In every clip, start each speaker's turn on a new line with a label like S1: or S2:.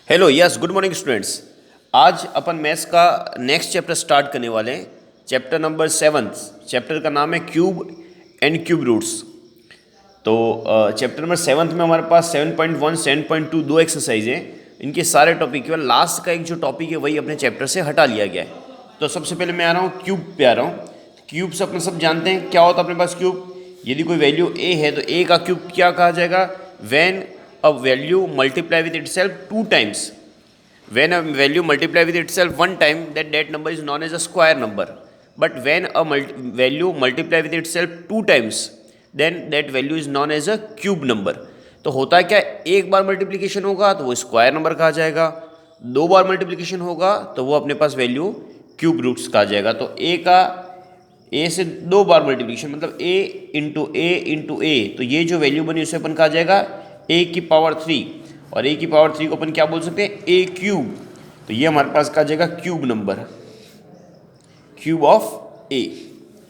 S1: Hello yes good morning students. आज अपन maths का next chapter start करने वाले हैं। Chapter number 7। चैप्टर का नाम है क्यूब एंड क्यूब रूट्स। तो चैप्टर नंबर 7 में हमारे पास 7.1 7.2 दो एक्सरसाइज हैं। इनके सारे टॉपिक केवल लास्ट का एक जो टॉपिक है वही अपने चैप्टर से हटा लिया गया है। तो सबसे पहले मैं आ रहा हूँ क्यूब पे आ रहा हूँ। क्यूब से अपने सब जानते हैं क्या होता है अपने पास क्यूब। यदि कोई वैल्यू ए है तो ए का क्यूब क्या कहा जाएगा? When a value multiply with itself two times. When a value multiply with itself one time, that number is known as a square number. But when a value multiply with itself two times, then that value is known as a cube number. तो होता है क्या, एक बार multiplication होगा तो वो square number कहा जाएगा, दो बार मल्टीप्लिकेशन होगा तो वो अपने पास वैल्यू क्यूब रूट्स कहा जाएगा। तो ए का ए से दो बार मल्टीप्लिकेशन मतलब ए इंटू ए, तो ये जो वैल्यू बनी उसे अपन कहा जाएगा ए की पावर 3, और ए की पावर 3 को अपन क्या बोल सकते हैं? ए क्यूब। तो ये हमारे पास कहा जाएगा क्यूब नंबर, क्यूब ऑफ ए।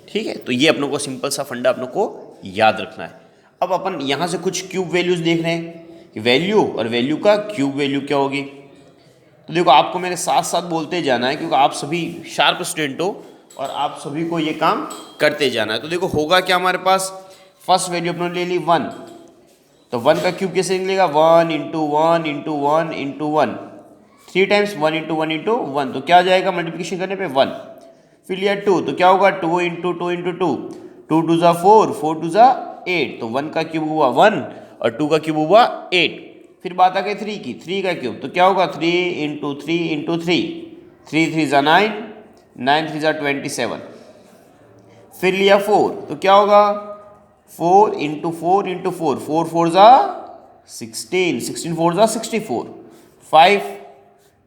S1: ठीक है, तो ये अपनों को सिंपल सा फंडा अपनों को याद रखना है। अब अपन यहाँ से कुछ क्यूब वैल्यूज देख रहे हैं कि वैल्यू और वैल्यू का क्यूब वैल्यू क्या होगी। तो देखो आपको मेरे साथ साथ बोलते जाना है क्योंकि आप सभी शार्प स्टूडेंट हो और आप सभी को ये काम करते जाना है। तो देखो होगा क्या हमारे पास, फर्स्ट वैल्यू अपने ले ली 1, तो 1 का क्यूब कैसे निकलेगा? 1 into 1 into 1 into 1, 3 times 1 into 1 into 1, तो क्या आ जाएगा मल्टीप्लिकेशन करने पे 1। फिर लिया 2, तो क्या होगा? 2 इंटू 2 इंटू 2, 2 टू ज़ा 4, 4 टू ज़ा 8, तो 1 का क्यूब हुआ 1 और 2 का क्यूब हुआ 8। फिर बात आ गई 3 की, 3 का क्यूब, तो क्या होगा? 3 इंटू 3 इंटू 3, 3 3 ज़ा 9, 9 3 ज़ा 27। फिर लिया 4, तो क्या होगा? 4 इंटू 4 इंटू 4, 4 4 ज़ा 16, 16 4 ज़ा 64। 5,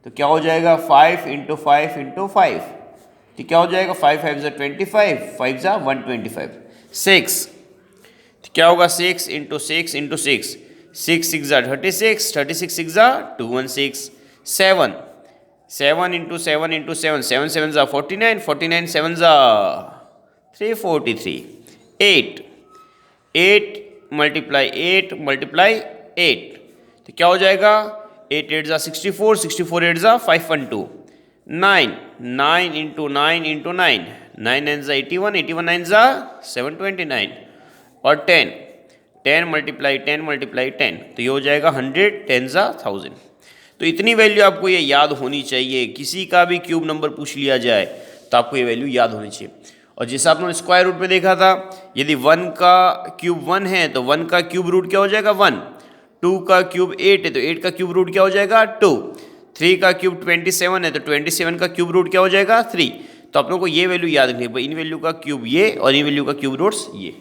S1: तो क्या हो जाएगा? 5 इंटू 5 इंटू 5, तो क्या हो जाएगा? 5 5 ज़ा 25, 5 ज़ा 125। 6, तो क्या होगा? 6 इंटू 6 इंटू 6, 6 6 ज़ा 36, 36 6 ज़ा 216। 7, 7 इंटू 7 इंटू 7, 7 7 ज़ा 49, 49 7 ज़ा 343। 8, 8 मल्टीप्लाई 8 मल्टीप्लाई 8, तो क्या हो जाएगा? 8 8 ज़ा 64, 64 8 ज़ा 512। 9, 9 इंटू 9 इंटू 9, 9 9 ज़ा 81, 81 9 ज़ा 729। और 10, 10 मल्टीप्लाई 10 मल्टीप्लाई 10, तो ये हो जाएगा 100, 10 ज़ा 1000। तो इतनी वैल्यू आपको ये याद होनी चाहिए। किसी का भी क्यूब नंबर पूछ लिया जाए तो आपको ये वैल्यू याद होनी चाहिए। और जैसा आपने स्क्वायर रूट में देखा था, यदि 1 का क्यूब 1 है तो 1 का क्यूब रूट क्या हो जाएगा? 1। 2 का क्यूब 8 है तो 8 का क्यूब रूट क्या हो जाएगा? 2। 3 का क्यूब 27 है तो 27 का क्यूब रूट क्या हो जाएगा? 3। तो आप लोगों को ये वैल्यू याद रखनी है, इन वैल्यू का क्यूब ये और इन वैल्यू का क्यूब रूट्स ये।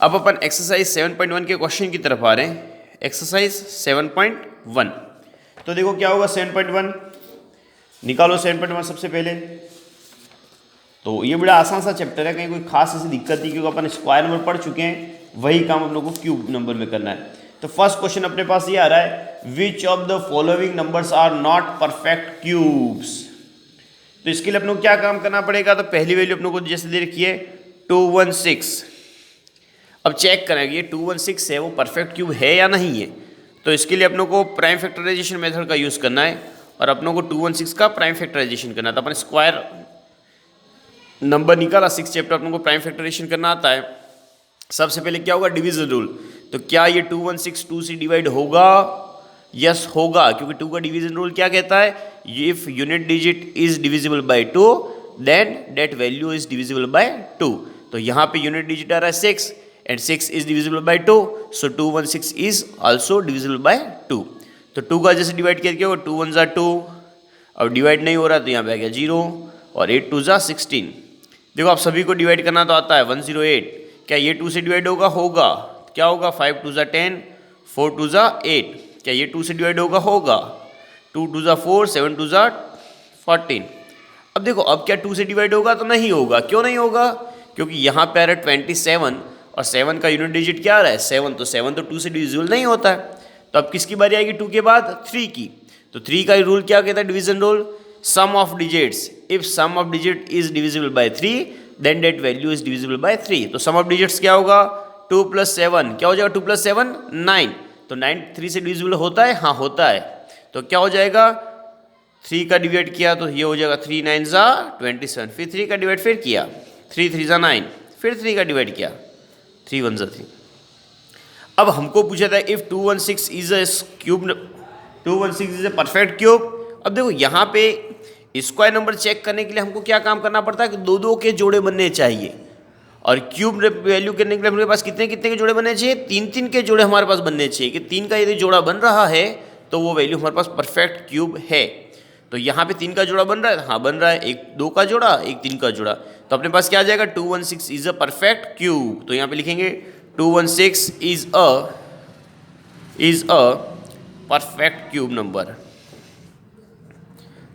S1: अब अपन एक्सरसाइज 7.1 के क्वेश्चन की तरफ आ रहे हैं। एक्सरसाइज 7.1, तो देखो क्या होगा 7.1, निकालो 7.1 सबसे पहले। तो ये बड़ा आसान सा चैप्टर है, कहीं कोई खास ऐसी दिक्कत नहीं क्योंकि अपन स्क्वायर नंबर पढ़ चुके हैं, वही काम हम लोग को क्यूब नंबर में करना है। तो फर्स्ट क्वेश्चन अपने पास ये आ रहा है, which of the following numbers are not perfect cubes. तो इसके लिए अपने को क्या काम करना पड़ेगा? तो पहली वैल्यू अपने को जैसे दे रखी है 216। अब चेक करेंगे ये 216 है वो परफेक्ट क्यूब है या नहीं है। तो इसके लिए अपनों को प्राइम फैक्टराइजेशन मेथड का यूज़ करना है और अपनों को 216 का प्राइम फैक्टराइजेशन करना है। तो अपन स्क्वायर नंबर निकाला, 6 चैप्टर अपनों को प्राइम फैक्टराइजेशन करना आता है। सबसे पहले क्या होगा? Division rule. तो क्या ये 216 2 से डिवाइड होगा? यस होगा, क्योंकि 2 का डिवीजन रूल क्या कहता है? If unit digit is divisible by 2 then that value is divisible by 2। तो यहाँ पे यूनिट डिजिट आ रहा है 6 and 6 is divisible by 2, so 216 is also divisible by 2। तो 2 का जैसे डिवाइड किया क्या होगा? 2 1 ज़ा 2, और डिवाइड नहीं हो रहा तो यहाँ पे आ गया 0, और 8 2 ज़ा 16। देखो आप सभी को डिवाइड करना तो आता है 108। क्या ये 2 से डिवाइड होगा? होगा। क्या होगा? 5 2 ज़ा 10, 4 2 ज़ा 8। क्या ये 2 से डिवाइड होगा? होगा। 2 2 ज़ा 4, 7 2 ज़ा 14। अब देखो अब क्या 2 से डिवाइड होगा? तो नहीं होगा। क्यों नहीं होगा? क्योंकि यहाँ पे आ रहा है 27 और 7 का यूनिट डिजिट क्या आ रहा है? 7, तो 7 तो 2 से डिविजिबल नहीं होता है। तो अब किसकी बारी आएगी 2 के बाद? 3 की। तो 3 का रूल क्या कहता है? Division rule, sum of digits, if sum of digit is divisible by 3 then that value is divisible by 3। तो सम ऑफ डिजिट्स क्या होगा? 2 + 7 क्या हो जाएगा? 2 + 7 9। तो 9 3 से डिविजिबल होता है? हाँ होता है। तो क्या हो जाएगा, 3 का डिवाइड किया तो ये हो जाएगा 3 9 ज़ा 27, फिर 3 का डिवाइड फिर किया, 3 3 ज़ा 9, फिर 3 का डिवाइड किया, 3 1 ज़ा 3। अब हमको पूछा था if 216 is a cube, 216 is a perfect cube. अब देखो यहाँ पे स्क्वायर नंबर चेक करने के लिए हमको क्या काम करना पड़ता है कि दो दो के जोड़े बनने चाहिए, और क्यूब वैल्यू करने के लिए हमारे पास कितने कितने के जोड़े बनने चाहिए, 3 3 के जोड़े हमारे पास बनने चाहिए कि 3 का यदि जोड़ा बन रहा है तो वो वैल्यू हमारे पास परफेक्ट क्यूब है। तो यहाँ पे 3 का जोड़ा बन रहा है, हाँ बन रहा है, एक 2 का जोड़ा एक 3 का जोड़ा, तो अपने पास क्या आ जाएगा 216 इज अ परफेक्ट क्यूब। तो यहाँ पे लिखेंगे 216 is a perfect cube number,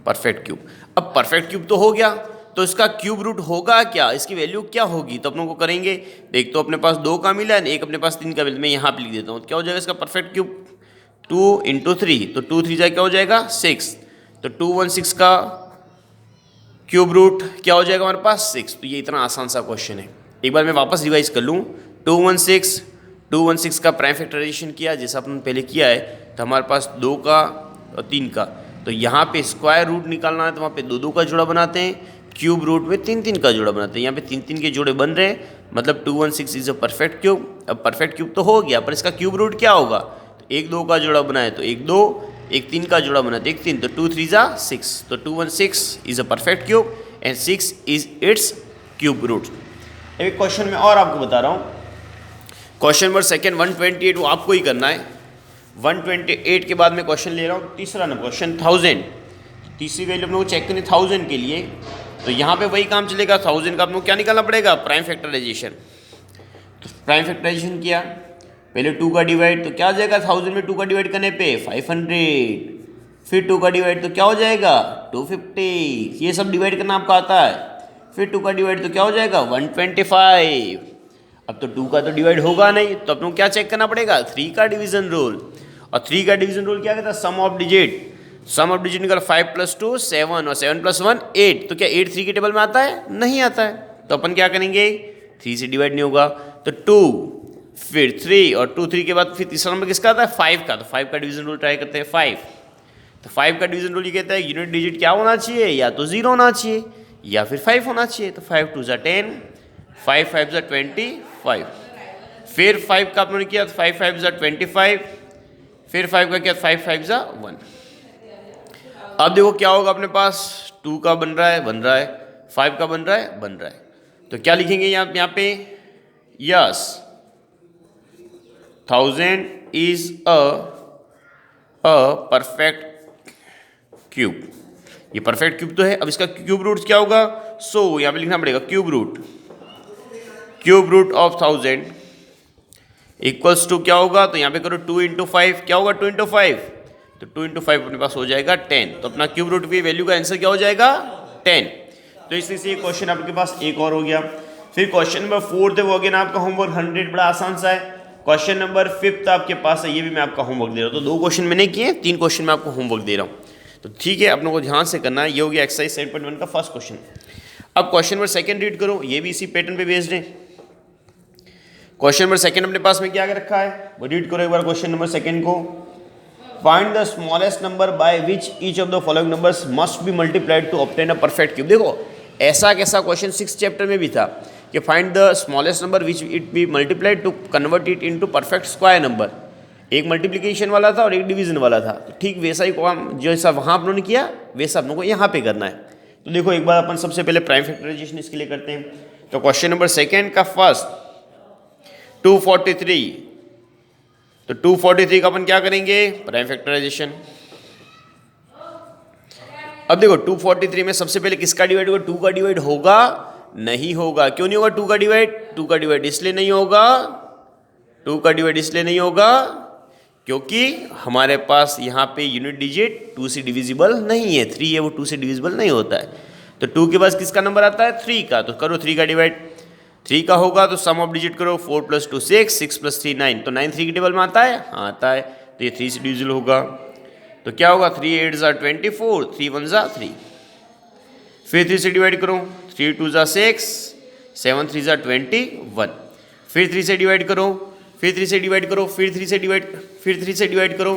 S1: perfect cube. अब परफेक्ट क्यूब तो हो गया, तो इसका क्यूब रूट होगा क्या, इसकी वैल्यू क्या होगी, तो अपनों को करेंगे। एक तो अपने पास 2 का मिला है, एक अपने पास 3 का मिला, मैं यहाँ पे लिख देता हूँ। क्या हो जाएगा इसका परफेक्ट क्यूब, 2 × 3, तो 2 3 क्या हो जाएगा 6, तो 216 का क्यूब रूट क्या हो जाएगा हमारे पास 6। तो ये इतना आसान सा क्वेश्चन है। एक बार मैं वापस रिवाइज कर लूँ, 216 का प्राइम फैक्टराइजेशन किया जैसा अपन पहले किया है, तो हमारे पास 2 का और 3 का, तो यहाँ पे स्क्वायर रूट निकालना है तो वहाँ पे 2 2 का जोड़ा बनाते हैं, क्यूब रूट में 3 3 का जोड़ा बनाते हैं, यहाँ पे 3 3 के जोड़े बन रहे हैं, मतलब 216 इज अ परफेक्ट क्यूब। अब परफेक्ट क्यूब तो हो गया, पर इसका क्यूब रूट क्या होगा, तो 1 2 का जोड़ा बनाए तो 1 2, एक 3 का जोड़ा बनाए तो 1 3, तो 2 3 ज़ा 6, तो 216 is a perfect cube and 6 is its cube root. एक क्वेश्चन में और आपको बता रहा हूँ, क्वेश्चन नंबर सेकेंड 128, वो आपको ही करना है। 128 के बाद मैं क्वेश्चन ले रहा हूँ तीसरा नंबर क्वेश्चन 1000, तीसरी वैल्यू अपने को चेक करनी 1000 के लिए, तो यहाँ पे वही काम चलेगा। 1000 का अपने को क्या निकालना पड़ेगा, प्राइम फैक्टराइजेशन। तो प्राइम फैक्टराइजेशन किया, पहले 2 का डिवाइड, तो क्या हो जाएगा 1000 में 2 का डिवाइड करने पे 500, फिर 2 का डिवाइड तो क्या हो जाएगा 250, ये सब डिवाइड करना आपको आता है, फिर 2 का डिवाइड तो क्या हो जाएगा 125। अब तो 2 का तो डिवाइड होगा नहीं, तो अपने को क्या चेक करना पड़ेगा 3 का डिवीजन रूल, और 3 का डिवीजन रूल क्या कहता है, sum of digit, sum of digit निकल 5 + 2 7 और 7 + 1 8, तो क्या 8 3 के टेबल में आता है, नहीं आता है, तो अपन क्या करेंगे 3 से डिवाइड नहीं होगा, तो 2 फिर 3 और 2 3 के बाद फिर तीसरा नंबर किसका आता है 5 का, तो 5 का डिवीजन रूल ट्राई करते हैं 5, तो 5 का डिवीजन रूल ये कहता है यूनिट डिजिट क्या होना चाहिए, या तो 0 होना चाहिए या फिर 5 होना चाहिए, तो 5 2 ज़ा 10, 5 5 ज़ा 25, फिर 5 का आपने किया तो 5 5 ज़ा 25, फिर 5 का किया 5 5 ज़ा 1। अब देखो क्या होगा अपने पास, 2 का बन रहा है, 5 का बन रहा है, तो क्या लिखेंगे यहाँ पे, yes 1000 is a perfect cube, ये परफेक्ट क्यूब तो है। अब इसका क्यूब रूट क्या होगा, सो यहाँ पे लिखना पड़ेगा cube root of 1000 equals to क्या होगा, तो यहाँ पे करो 2 × 5, क्या होगा 2 × 5, तो 2 × 5 अपने पास हो जाएगा 10, तो अपना क्यूब रूट की वैल्यू का आंसर क्या हो जाएगा 10। तो इस तरह से ये क्वेश्चन आपके पास एक और हो गया। फिर क्वेश्चन नंबर 4 है, वो अगेन आपका होमवर्क 100, बड़ा आसान सा है। क्वेश्चन नंबर 5 आपके पास है, ये भी मैं आपका होमवर्क दे रहा हूँ, तो 2 क्वेश्चन मैंने किए, 3 क्वेश्चन मैं आपको होमवर्क दे रहा हूँ, तो ठीक है अपनों को ध्यान से करना है। ये हो गया एक्सरसाइज 7.1 का फर्स्ट क्वेश्चन। अब क्वेश्चन नंबर सेकंड रीड करो, ये भी इसी पैटर्न पे बेस्ड है। क्वेश्चन नंबर सेकंड अपने पास में क्या रखा है, वो रीड करो एक बार क्वेश्चन नंबर सेकंड को। Find the smallest number by which each of the following numbers must be multiplied to obtain a perfect cube. देखो ऐसा कैसा क्वेश्चन 6th चैप्टर में भी था कि find the smallest number which it be multiplied to convert it into perfect square number. एक multiplication वाला था और एक डिवीजन वाला था, तो ठीक वैसा ही काम जैसा वहाँ आप लोगों ने किया वैसा आप लोगों को यहाँ पे करना है। तो देखो एक बार अपन सबसे पहले प्राइम फैक्टराइजेशन इसके लिए करते हैं। तो क्वेश्चन नंबर सेकेंड का फर्स्ट 243, तो 243 का अपन क्या करेंगे प्राइम फैक्टराइजेशन। अब देखो 243 में सबसे पहले किसका डिवाइड होगा, 2 का डिवाइड होगा नहीं होगा, क्यों नहीं होगा 2 का डिवाइड, 2 का डिवाइड इसलिए नहीं होगा, 2 का डिवाइड इसलिए नहीं होगा क्योंकि हमारे पास यहाँ पे यूनिट डिजिट 2 से डिविजिबल नहीं है, 3 है वो 2 से डिविजिबल नहीं होता है। तो 2 के बाद किसका नंबर आता है 3 का, तो करो 3 का डिवाइड, 3 का होगा तो सम ऑफ डिजिट करो 4 + 2 6, 6 + 3 9, तो 9 3 के टेबल में आता है, हाँ आता है, तो ये 3 से डिविजिबल होगा, तो क्या होगा 3 8 ज़ा 24, 3 1 ज़ा 3, फिर 3 से डिवाइड करो, 3 2 ज़ा 6, 7 3 ज़ा 21, फिर 3 से डिवाइड करो, फिर 3 से डिवाइड करो, फिर 3 से डिवाइड करो,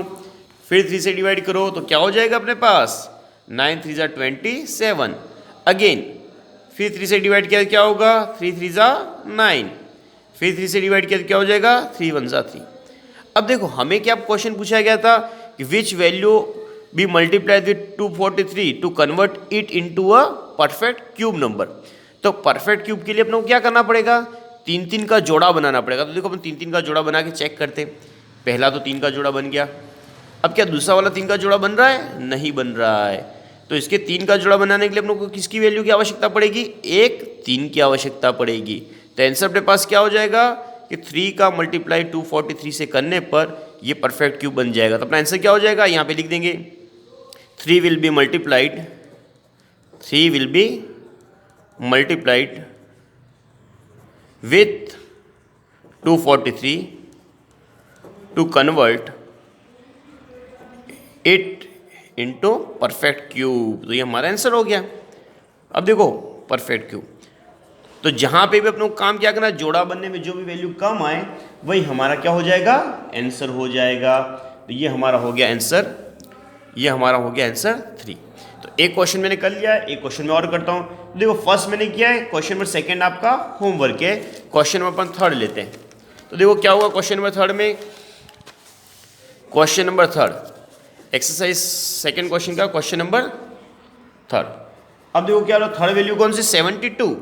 S1: फिर 3 से डिवाइड करो तो क्या हो जाएगा अपने पास 9 3 जा 27। अगेन फिर 3 से डिवाइड किया क्या होगा 3 3 जा 9। फिर 3 से डिवाइड किया तो क्या हो जाएगा 3 1 जा 3। अब देखो हमें क्या क्वेश्चन पूछा गया था कि which value be multiplied with 243 to convert it into a perfect cube number. तो परफेक्ट क्यूब के लिए अपने को क्या करना पड़ेगा 3 3 का जोड़ा बनाना पड़ेगा। तो देखो अपन 3 3 का जोड़ा बना के चेक करते हैं। पहला तो 3 का जोड़ा बन गया। अब क्या दूसरा वाला 3 का जोड़ा बन रहा है नहीं बन रहा है। तो इसके 3 का जोड़ा बनाने के लिए अपने को किसकी वैल्यू की आवश्यकता पड़ेगी 1 3 की आवश्यकता पड़ेगी। तो आंसर अपने पास क्या हो जाएगा कि 3 का मल्टीप्लाई 243 से करने पर ये परफेक्ट क्यूब बन जाएगा। तो अपना आंसर क्या हो जाएगा यहाँ पे लिख देंगे 3 will be multiplied with 243 to convert it into perfect cube. तो ये हमारा आंसर हो गया। अब देखो परफेक्ट क्यूब तो जहाँ पे भी अपने को काम क्या करना जोड़ा बनने में जो भी वैल्यू कम आए वही हमारा क्या हो जाएगा आंसर हो जाएगा। तो ये हमारा हो गया आंसर 3। तो एक क्वेश्चन मैंने कर लिया है। एक क्वेश्चन मैं और करता हूँ। देखो फर्स्ट मैंने किया है क्वेश्चन नंबर सेकंड आपका होमवर्क है। क्वेश्चन नंबर अपन थर्ड लेते हैं। तो देखो क्या होगा क्वेश्चन नंबर थर्ड में question number third exercise second question का क्वेश्चन नंबर थर्ड। अब देखो क्या थर्ड वैल्यू कौन सी 72।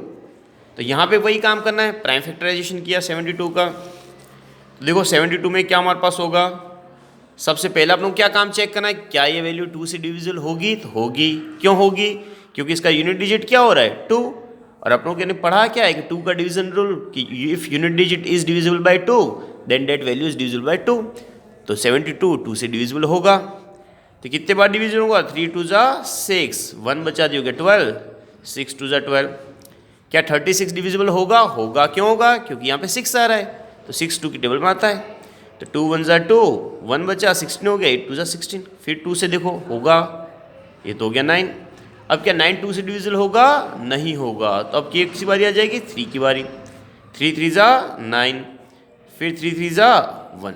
S1: तो यहाँ पे वही काम करना है प्राइम फैक्टराइजेशन किया 72 का। तो देखो 72 में क्या हमारे पास होगा सबसे पहला अपनों क्या काम चेक करना है क्या ये वैल्यू 2 से डिविजिबल होगी। तो होगी। क्यों होगी क्योंकि इसका यूनिट डिजिट क्या हो रहा है 2 और अपनों ने पढ़ा क्या है कि 2 का डिवीजन रूल कि if unit digit is divisible by 2 then that value is divisible by 2। तो 72 2 से डिविजिबल होगा। तो कितने बार डिवीजन होगा 3 2 जा 6 1 बचा दियोगे 12 6 2 जा 12। क्या 36 डिविजिबल होगा क्यों होगा क्योंकि यहाँ पे 6 आ रहा है। तो 6 2 की टेबल में आता है। तो 2 1 जा 2 1 बचा 16 हो गया 8 2 जा 16। फिर 2 से देखो होगा ये तो हो गया 9। अब क्या 9 2 से डिविजिबल होगा नहीं होगा। तो अब किसी बारी आ जाएगी 3 की बारी 3 3 जा 9 फिर 3 3 जा 1।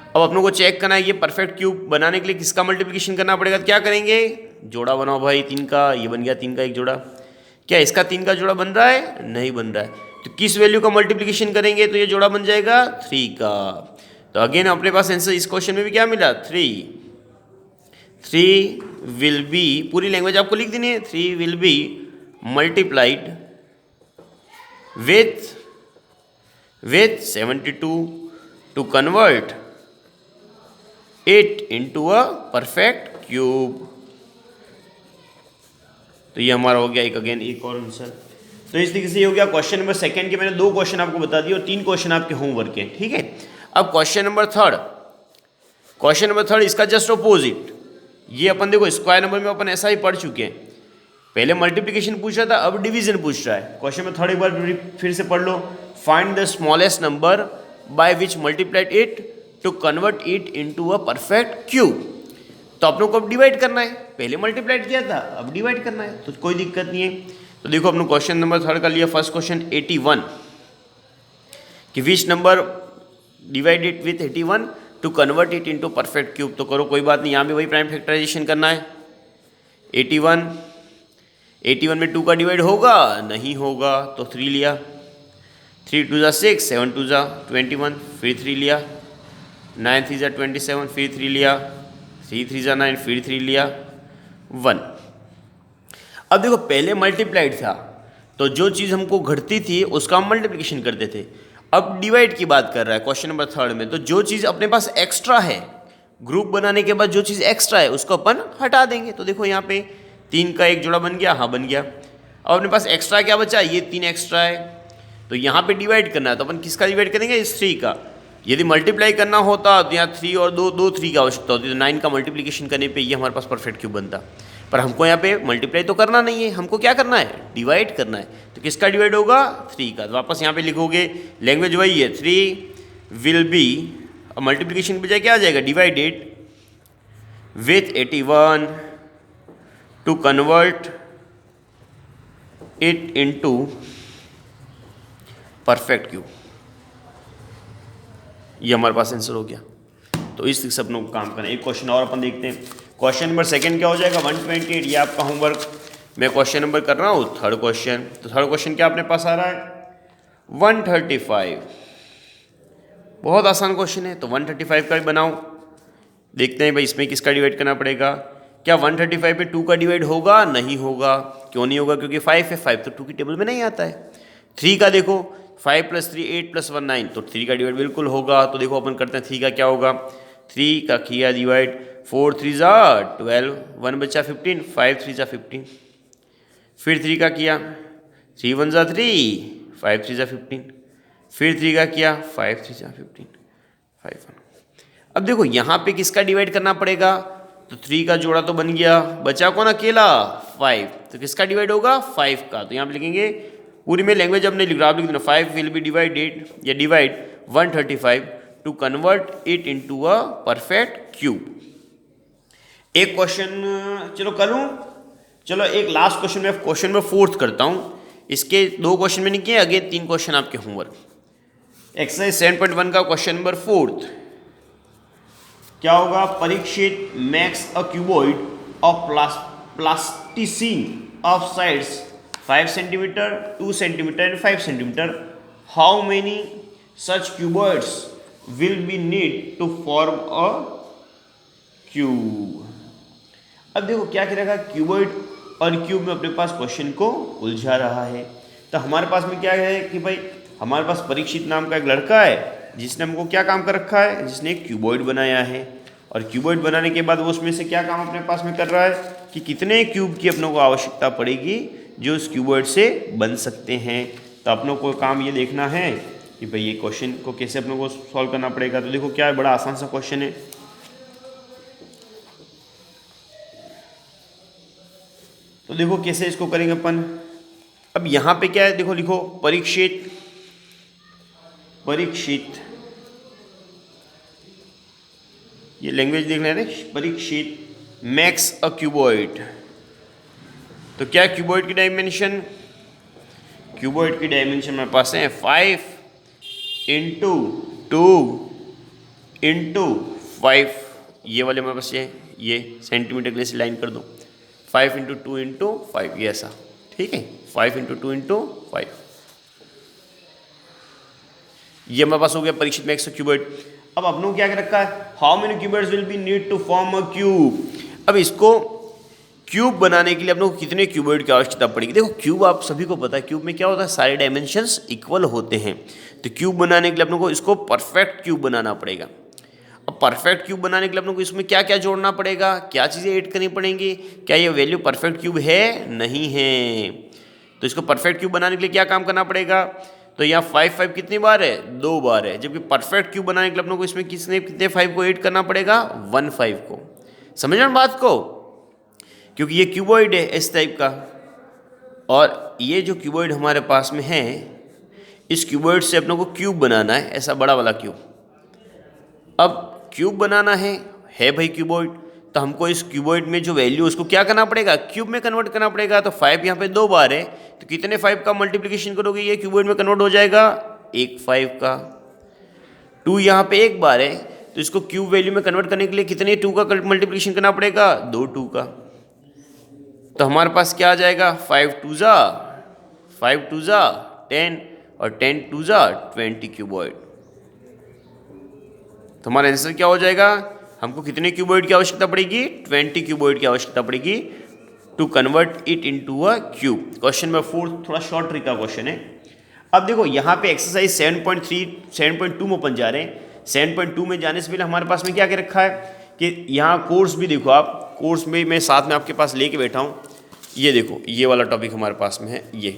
S1: अब अपनों को चेक करना है ये परफेक्ट क्यूब बनाने के लिए किसका मल्टीप्लिकेशन करना पड़ेगा। क्या करेंगे जोड़ा बनाओ भाई 3 का ये बन गया 3 का एक जोड़ा। क्या इसका 3 का जोड़ा बन रहा है नहीं बन रहा है। तो किस वैल्यू का मल्टीप्लिकेशन करेंगे तो ये जोड़ा बन जाएगा 3 का। तो अगेन अपने पास आंसर इस क्वेश्चन में भी क्या मिला 3 विल बी पूरी लैंग्वेज आपको लिख देनी है 3 will be multiplied with 72 to convert it into a perfect cube। तो ये हमारा हो गया एक और आंसर। तो इस तरीके से ये हो गया क्वेश्चन नंबर सेकंड के। मैंने 2 क्वेश्चन आपको बता दिए और 3 क्वेश्चन आपके होमवर्क के। ठीक है। अब क्वेश्चन नंबर थर्ड इसका जस्ट अपोजिट। ये अपन देखो स्क्वायर नंबर में अपन ऐसा ही पढ़ चुके हैं। पहले मल्टीप्लिकेशन पूछ रहा था अब डिवीजन पूछ रहा है। क्वेश्चन में थर्ड एक बार फिर से पढ़ लो। Find the smallest number by which multiplied it to convert it into a perfect cube. तो अपनों को अब डिवाइड करना है। पहले मल्टीप्लाइड किया था अब डिवाइड करना है तो कोई दिक्कत नहीं है। तो देखो अपने क्वेश्चन नंबर थर्ड का लिया फर्स्ट क्वेश्चन 81 कि which number divide it with 81 to convert it into perfect cube. तो करो कोई बात नहीं यहाँ भी वही प्राइम फैक्टराइजेशन करना है। 81 में 2 का डिवाइड होगा नहीं होगा तो 3 लिया 3 2 जा 6 7 2 जा 21 फिर 3 लिया 9 3 जा 27 फिर 3 लिया 3 3 जा 9 फिर 3 लिया 1। अब देखो पहले मल्टीप्लाइड था तो जो चीज़ हमको घटती थी उसका हम मल्टीप्लिकेशन करते थे। अब डिवाइड की बात कर रहा है क्वेश्चन नंबर थर्ड में। तो जो चीज़ अपने पास एक्स्ट्रा है ग्रुप बनाने के बाद जो चीज़ एक्स्ट्रा है उसको अपन हटा देंगे। तो देखो यहाँ पे 3 का एक जोड़ा बन गया हाँ बन गया। अब अपने पास एक्स्ट्रा क्या बचा ये 3 एक्स्ट्रा है। तो यहाँ पे डिवाइड करना है तो अपन किसका डिवाइड करेंगे इस 3 का। यदि मल्टीप्लाई करना होता तो यहाँ 3 और 2 3 की आवश्यकता होती। तो 9 का मल्टीप्लिकेशन करने पे ये हमारे पास परफेक्ट क्यूब बनता। पर हमको यहाँ पे मल्टीप्लाई तो करना नहीं है हमको क्या करना है डिवाइड करना है। तो किसका डिवाइड होगा 3 का। तो वापस यहाँ पे लिखोगे लैंग्वेज वही है 3 विल बी मल्टीप्लिकेशन के बजाय क्या आ जाएगा divided with 81 to convert it into perfect cube. ये हमारे पास आंसर हो गया। तो इस तरीके से अपनों को काम करना है। एक क्वेश्चन और अपन देखते हैं। क्वेश्चन नंबर सेकंड क्या हो जाएगा 128, ये आपका होमवर्क। मैं क्वेश्चन नंबर कर रहा हूँ थर्ड क्वेश्चन। तो थर्ड क्वेश्चन क्या अपने पास आ रहा है 135। बहुत आसान क्वेश्चन है, तो 135 का भी बनाओ। देखते हैं भाई इसमें किसका डिवाइड करना पड़ेगा। क्या 135 पे 2 का डिवाइड होगा? नहीं होगा। क्यों नहीं होगा? क्योंकि 5 है, 5 तो 2 की टेबल में नहीं आता है। 3 का देखो 5 + 3 8 + 1 9, तो 3 का डिवाइड बिल्कुल होगा। तो देखो अपन करते हैं 3 का क्या होगा, 3 का किया डिवाइड, 4 3 = 12, 1 बचा 15, 5 3 = 15। फिर 3 का किया, 3 1 = 3, 5 3 = 15। फिर 3 का किया, 5 3 = 15, 5 1। अब देखो यहाँ पे किसका डिवाइड करना पड़ेगा, तो 3 का जोड़ा तो बन गया, बचा कौन अकेला 5, तो किसका डिवाइड होगा 5 का। तो यहाँ पे लिखेंगे पूरी में लैंग्वेज अपने ग्राफ लिख देना, 5 विल बी डिवाइडेड या divide 135 to convert it into a perfect cube. एक क्वेश्चन चलो करूँ, चलो एक लास्ट क्वेश्चन में क्वेश्चन नंबर 4 करता हूँ। इसके 2 क्वेश्चन मैंने किए, आगे 3 क्वेश्चन आपके होमवर्क। एक्सरसाइज 7.1 का क्वेश्चन नंबर 4 क्या होगा, Parikshit makes a cuboid of plasticine of sides 5 centimetre, 2 centimetre and 5 centimetre. How many such cuboids will be need to form a cube. अब देखो क्या करेगा, क्यूबॉइड और क्यूब में अपने पास क्वेश्चन को उलझा रहा है। तो हमारे पास में क्या है कि भाई हमारे पास परीक्षित नाम का एक लड़का है जिसने हमको क्या काम कर रखा है, जिसने एक क्यूबॉइड बनाया है। और क्यूबॉइड बनाने के बाद वो उसमें से क्या काम अपने पास में कर रहा है कि कितने क्यूब की अपनों को आवश्यकता पड़ेगी जो उस क्यूबॉइड से बन सकते हैं। तो अपनों को काम ये देखना है कि भाई ये क्वेश्चन को कैसे अपनों को सॉल्व करना पड़ेगा। तो देखो क्या है, बड़ा आसान सा क्वेश्चन है। तो देखो कैसे इसको करेंगे अपन। अब यहाँ पे क्या है, देखो लिखो परीक्षित ये लैंग्वेज देखना है ना, परीक्षित मैक्स अ क्यूबॉइड। तो क्या क्यूबॉइड की डायमेंशन, क्यूबॉइड की डायमेंशन मेरे पास है 5 × 2 × 5। ये वाले मेरे पास ये सेंटीमीटर के लिए लाइन कर दो, 5 × 2 × 5, ये ऐसा, ठीक है, 5 × 2 × 5। ये हमारे पास हो गया परीक्षित मैक्स क्यूबॉइड। अब अपनों क्या रखा है, how many cuboids will be need to form a cube. अब इसको क्यूब बनाने के लिए अपनों को कितने क्यूबॉइड की आवश्यकता पड़ेगी। देखो क्यूब आप सभी को पता है, क्यूब में क्या होता है, सारे डायमेंशंस इक्वल होते हैं। तो क्यूब बनाने के लिए अपनों को इसको परफेक्ट क्यूब बनाना पड़ेगा। अब परफेक्ट क्यूब बनाने के लिए अपनों को इसमें क्या क्या जोड़ना पड़ेगा, क्या चीज़ें ऐड करनी पड़ेंगी, क्या ये वैल्यू परफेक्ट क्यूब है नहीं है। तो इसको परफेक्ट क्यूब बनाने के लिए क्या काम करना पड़ेगा, तो यहाँ 5 5 कितनी बार है, 2 बार है। जबकि परफेक्ट क्यूब बनाने के लिए अपनों को इसमें कितने 5 को ऐड करना पड़ेगा, 1 5 को। समझ रहे बात को, क्योंकि ये क्यूबॉइड है इस टाइप का, और ये जो क्यूबॉइड हमारे पास में है, इस क्यूबॉइड से अपनों को क्यूब बनाना है, ऐसा बड़ा वाला क्यूब। अब क्यूब बनाना है भाई क्यूबॉइड, तो हमको इस क्यूबॉइड में जो वैल्यू उसको क्या करना पड़ेगा, क्यूब में कन्वर्ट करना पड़ेगा। तो 5 यहाँ पे 2 बार है, तो कितने 5 का मल्टीप्लिकेशन करोगे ये क्यूबॉइड में कन्वर्ट हो जाएगा, 1 5 का। 2 यहाँ पे 1 बार है, तो इसको क्यूब वैल्यू में कन्वर्ट करने के लिए कितने 2 का मल्टीप्लिकेशन करना पड़ेगा, 2 2 का। तो हमारे पास क्या आ जाएगा, 5 2 ज़ा 10 और 10 2 ज़ा 20 क्यूबॉइड। तो हमारा आंसर क्या हो जाएगा, हमको कितने क्यूबॉइड की आवश्यकता पड़ेगी, 20 क्यूबॉइड की आवश्यकता पड़ेगी to convert it into a cube. Question number 4 थोड़ा शॉर्ट ट्रिक का क्वेश्चन है। अब देखो यहाँ पे एक्सरसाइज 7.2 में अपन जा रहे हैं। 7.2 में जाने से पहले हमारे पास में क्या क्या रखा है कि यहाँ कोर्स भी देखो आप, कोर्स में मैं साथ में आपके पास लेके बैठा हूँ। ये देखो ये वाला टॉपिक हमारे पास में है ये,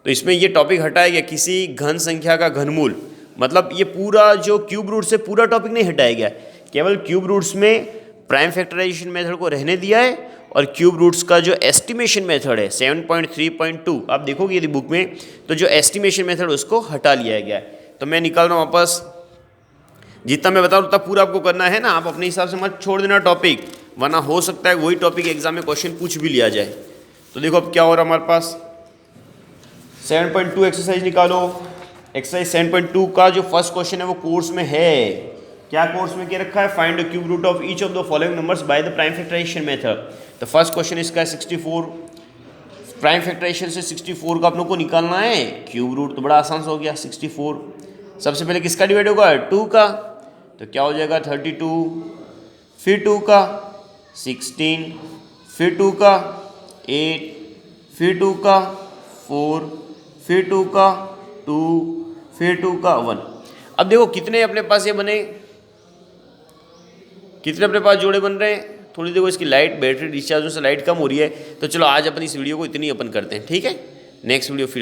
S1: तो इसमें ये टॉपिक हटाया गया किसी घन संख्या का घनमूल, मतलब ये पूरा जो क्यूब रूट से पूरा टॉपिक नहीं हटाया गया, केवल क्यूब रूट्स में प्राइम फैक्टराइजेशन मेथड को रहने दिया है, और क्यूब रूट्स का जो एस्टिमेशन मेथड है 7.3.2 आप देखोगे यदि बुक में, तो जो एस्टिमेशन मेथड उसको हटा लिया गया है। तो मैं निकाल रहा हूँ वापस, जितना मैं बता रहा हूँ उतना पूरा आपको करना है ना, आप अपने हिसाब से मत छोड़ देना टॉपिक, वरना हो सकता है वही टॉपिक एग्जाम में क्वेश्चन पूछ भी लिया जाए। तो देखो अब क्या हो रहा है हमारे पास, 7.2 एक्सरसाइज निकालो। एक्सरसाइज 7.2 का जो फर्स्ट क्वेश्चन है वो कोर्स में है, क्या कोर्स में क्या रखा है, find the cube root of each of the following numbers by the prime factorisation method. तो फर्स्ट क्वेश्चन इसका है 64, प्राइम फैक्टराइजेशन से 64 का अपनों को निकालना है क्यूब रूट, तो बड़ा आसान से हो गया 64। सबसे पहले किसका डिवाइड होगा, 2 का, तो क्या हो जाएगा 32, फिर 2 का 16, फिर 2 का 8, फिर 2 का 4, फिर 2 का 2, फिर 2 का 1। अब देखो कितने अपने पास ये बने, कितने अपने पास जोड़े बन रहे हैं। थोड़ी देखो इसकी लाइट बैटरी डिस्चार्ज से लाइट कम हो रही है, तो चलो आज अपन इस वीडियो को इतनी अपन करते हैं, ठीक है। नेक्स्ट वीडियो फिर